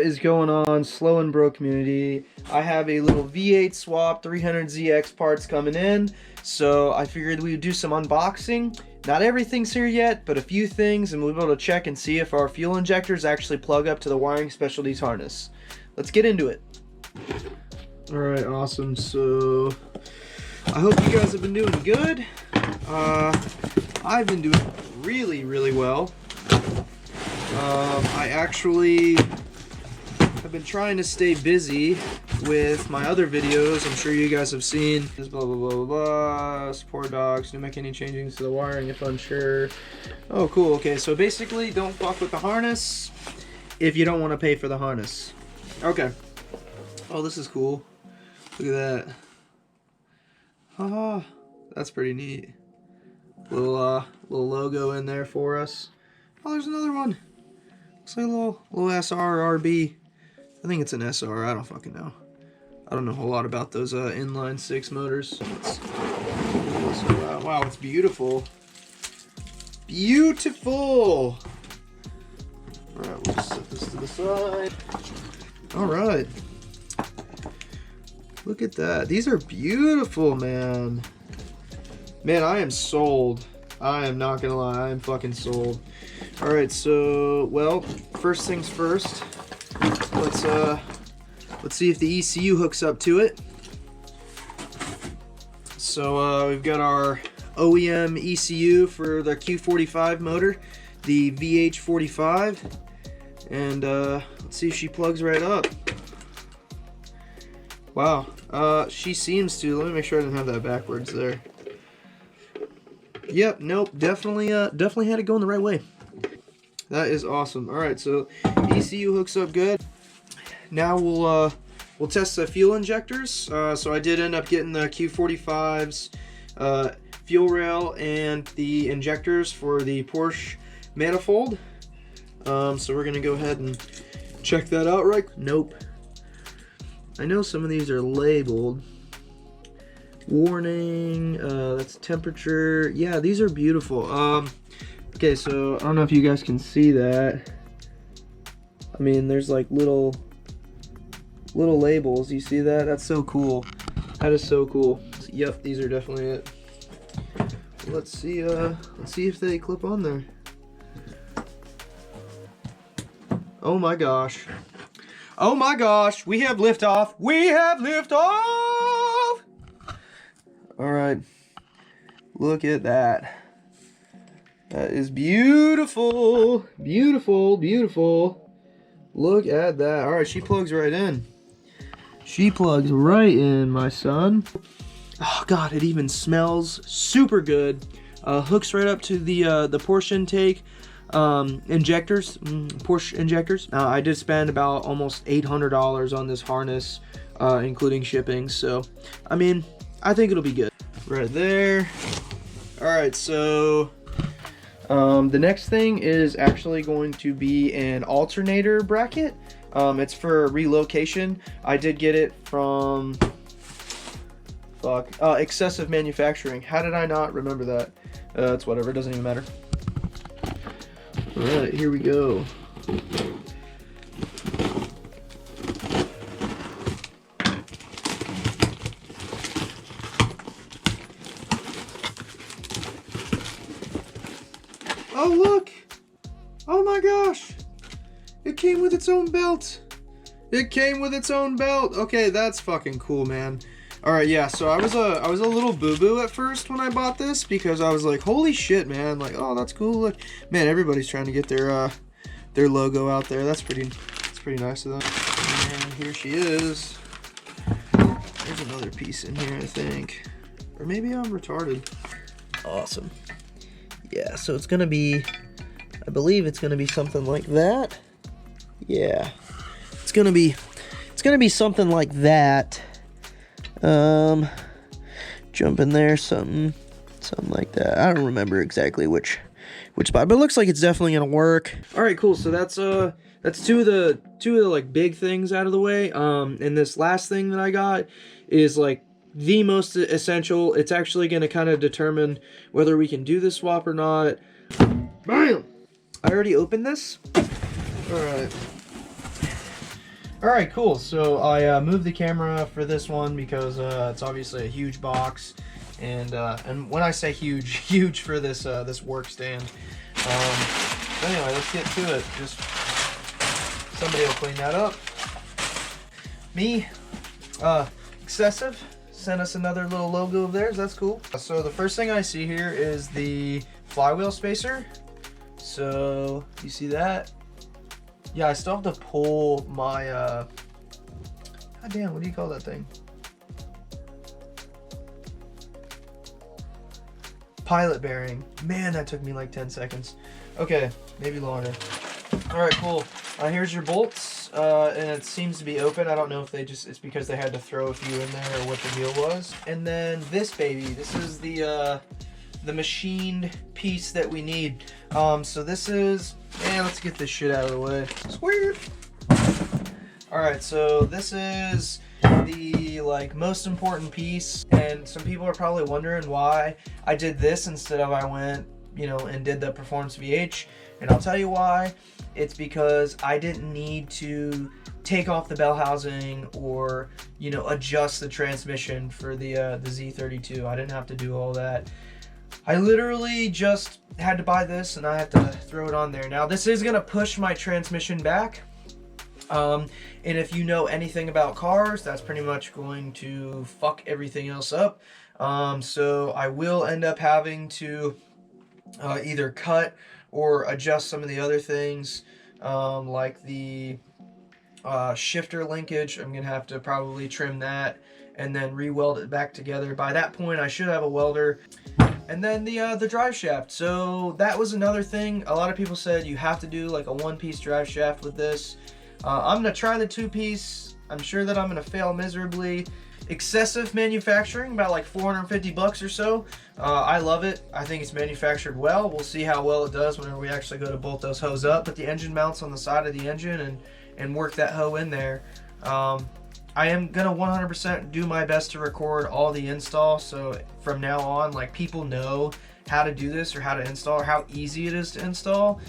What is going on, Slow and Bro community? I have a little V8 swap 300ZX parts coming in, so I figured we would do some unboxing. Not everything's here yet, but a few things, and we'll be able to check and see if our fuel injectors actually plug up to the Wiring Specialties harness. Let's get into it. Alright, awesome. So, I hope you guys have been doing good. I've been doing really well. I actually have been trying to stay busy with my other videos. I'm sure you guys have seen this blah blah blah, support docs, new mechanic changings to the wiring if unsure. Oh cool, okay, so basically don't fuck with the harness if you don't want to pay for the harness. Okay. Oh, this is cool. Look at that. Haha, that's pretty neat. Little logo in there for us. Oh, there's another one. Looks like a little SR or RB. I think it's an SR. I don't fucking know. I don't know a whole lot about those inline six motors. Wow, it's beautiful. Beautiful. All right, we'll just set this to the side. All right. Look at that. These are beautiful, man. Man, I am sold. I am not gonna lie. I am fucking sold. All right, so well, first things first. Let's see if the ECU hooks up to it. So we've got our OEM ECU for the Q45 motor, the VH45, and let's see if she plugs right up. Wow, she seems to. Let me make sure I didn't have that backwards there. Yep, nope, definitely had it going the right way. That is awesome. All right, so ECU hooks up good. Now we'll test the fuel injectors. So I did end up getting the Q45's fuel rail and the injectors for the Porsche manifold. So we're gonna go ahead and check that out. Right? Nope. I know some of these are labeled. Warning. That's temperature. Yeah, these are beautiful. Okay, so I don't know if you guys can see that. I mean, there's like little labels. You see that? That's so cool. That is so cool. Yep, these are definitely it. Let's see if they clip on there. Oh my gosh. Oh my gosh, we have liftoff. We have liftoff. All right. Look at that. That is beautiful. Beautiful, beautiful. Look at that. All right, she plugs right in. She plugs right in, my son. Oh God, it even smells super good. Hooks right up to the Porsche intake injectors, Porsche injectors. I did spend about almost $800 on this harness, including shipping. So, I mean, I think it'll be good. Right there. All right, so the next thing is actually going to be an alternator bracket. It's for relocation. I did get it from Excessive Manufacturing. How did I not remember that? It's whatever, it doesn't even matter. All right, here we go. Oh look! Oh my gosh! It came with its own belt! It came with its own belt! Okay, that's fucking cool, man. Alright, yeah, so I was a little boo-boo at first when I bought this, because I was like, holy shit, man, like, oh, that's cool, look. Man, everybody's trying to get their logo out there. That's pretty nice of them. And here she is. There's another piece in here, I think. Or maybe I'm retarded. Awesome. Yeah, so it's gonna be, I believe it's gonna be something like that. Yeah, it's gonna be something like that. Jump in there, something like that. I don't remember exactly which spot, but it looks like it's definitely gonna work. All right, cool. So that's two of the like big things out of the way. And this last thing that I got is like the most essential. It's actually going to kind of determine whether we can do this swap or not. Bam! I already opened this. All right. Alright, cool. So I moved the camera for this one because it's obviously a huge box. And when I say huge, huge for this this work stand. So anyway, let's get to it. Just somebody will clean that up. Me, Excessive, sent us another little logo of theirs. That's cool. So the first thing I see here is the flywheel spacer. So you see that? Yeah, I still have to pull my God damn, what do you call that thing? Pilot bearing. Man, that took me like 10 seconds. Okay, maybe longer. Alright, cool. Here's your bolts, and it seems to be open. I don't know if it's because they had to throw a few in there or what the deal was. And then this baby, this is the machined piece that we need. So this is, let's get this shit out of the way. Squirt. Alright, so this is the most important piece, and some people are probably wondering why I did this instead of I went, and did the Performance VH, and I'll tell you why. It's because I didn't need to take off the bell housing or, adjust the transmission for the Z32. I didn't have to do all that. I literally just had to buy this and I have to throw it on there. Now this is gonna push my transmission back. And if you know anything about cars, that's pretty much going to fuck everything else up. So I will end up having to either cut or adjust some of the other things, like the shifter linkage. I'm gonna have to probably trim that and then re-weld it back together. By that point I should have a welder. And then the drive shaft. So that was another thing. A lot of people said you have to do like a one-piece drive shaft with this. I'm gonna try the two-piece. I'm sure that I'm gonna fail miserably. Excessive manufacturing, about like 450 bucks or so. I love it. I think it's manufactured well. We'll see how well it does whenever we actually go to bolt those hose up. Put the engine mounts on the side of the engine and work that hoe in there. I am gonna 100% do my best to record all the install, so from now on, people know how to do this or how to install or how easy it is to install.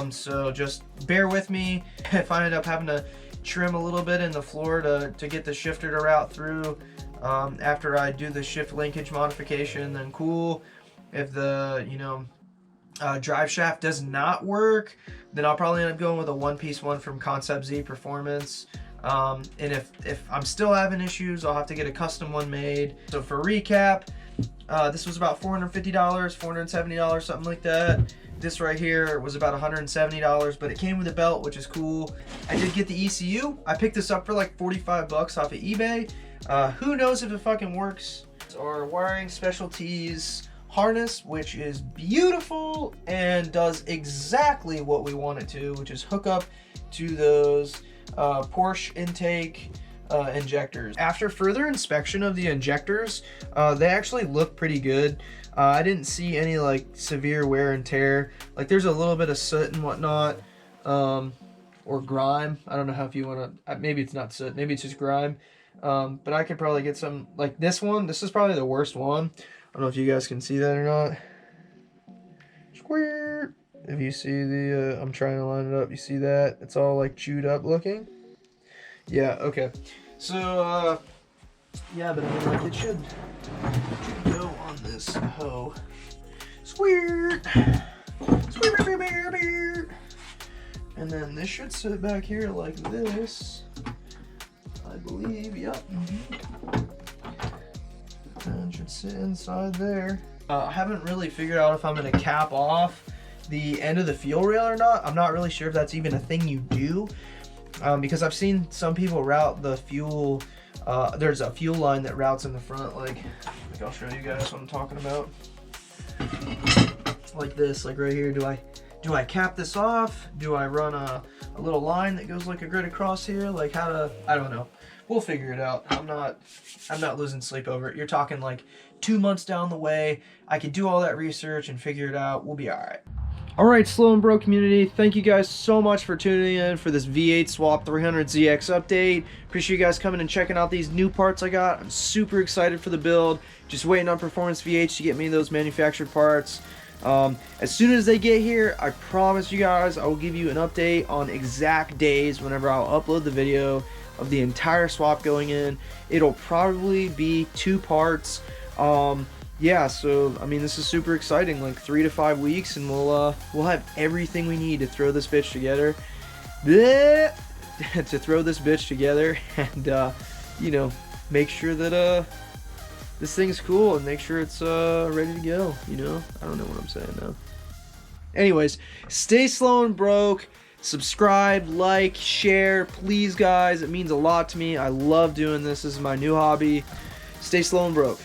So just bear with me if I end up having to trim a little bit in the floor to get the shifter to route through after I do the shift linkage modification, then cool. If the drive shaft does not work, then I'll probably end up going with a one-piece one from Concept Z Performance. And if I'm still having issues, I'll have to get a custom one made. So for recap, this was about $450, $470, something like that. This right here was about $170, but it came with a belt, which is cool. I did get the ECU. I picked this up for like 45 bucks off of eBay. Who knows if it fucking works. It's our wiring specialties harness, which is beautiful and does exactly what we want it to, which is hook up to those Porsche intake injectors. After further inspection of the injectors, they actually look pretty good. I didn't see any severe wear and tear. There's a little bit of soot and whatnot, or grime. I don't know how, if you want to, maybe it's not soot, maybe it's just grime. But I could probably get some, this one. This is probably the worst one. I don't know if you guys can see that or not. Squirt. If you see the, I'm trying to line it up, you see that? It's all chewed up looking. Yeah, okay. So, yeah, but I mean, it should go on this hoe. Squirt! Squirt! And then this should sit back here like this. I believe, yep. And it should sit inside there. I haven't really figured out if I'm going to cap off the end of the fuel rail or not. I'm not really sure if that's even a thing you do, because I've seen some people route the fuel. There's a fuel line that routes in the front, I'll show you guys what I'm talking about. Like this, right here. Do I cap this off? Do I run a little line that goes like a grid across here? I don't know. We'll figure it out. I'm not losing sleep over it. You're talking 2 months down the way. I could do all that research and figure it out. We'll be all right. All right, Slow and Bro community, thank you guys so much for tuning in for this V8 Swap 300ZX update. Appreciate you guys coming and checking out these new parts I got. I'm super excited for the build. Just waiting on Performance VH to get me those manufactured parts. As soon as they get here, I promise you guys, I will give you an update on exact days whenever I'll upload the video of the entire swap going in. It'll probably be 2 parts. Yeah, so I mean, this is super exciting. Like 3 to 5 weeks, and we'll have everything we need to throw this bitch together. To throw this bitch together, and you know, make sure that this thing's cool, and make sure it's ready to go. You know, I don't know what I'm saying now. Anyways, stay slow and broke. Subscribe, like, share, please, guys. It means a lot to me. I love doing this. This is my new hobby. Stay slow and broke.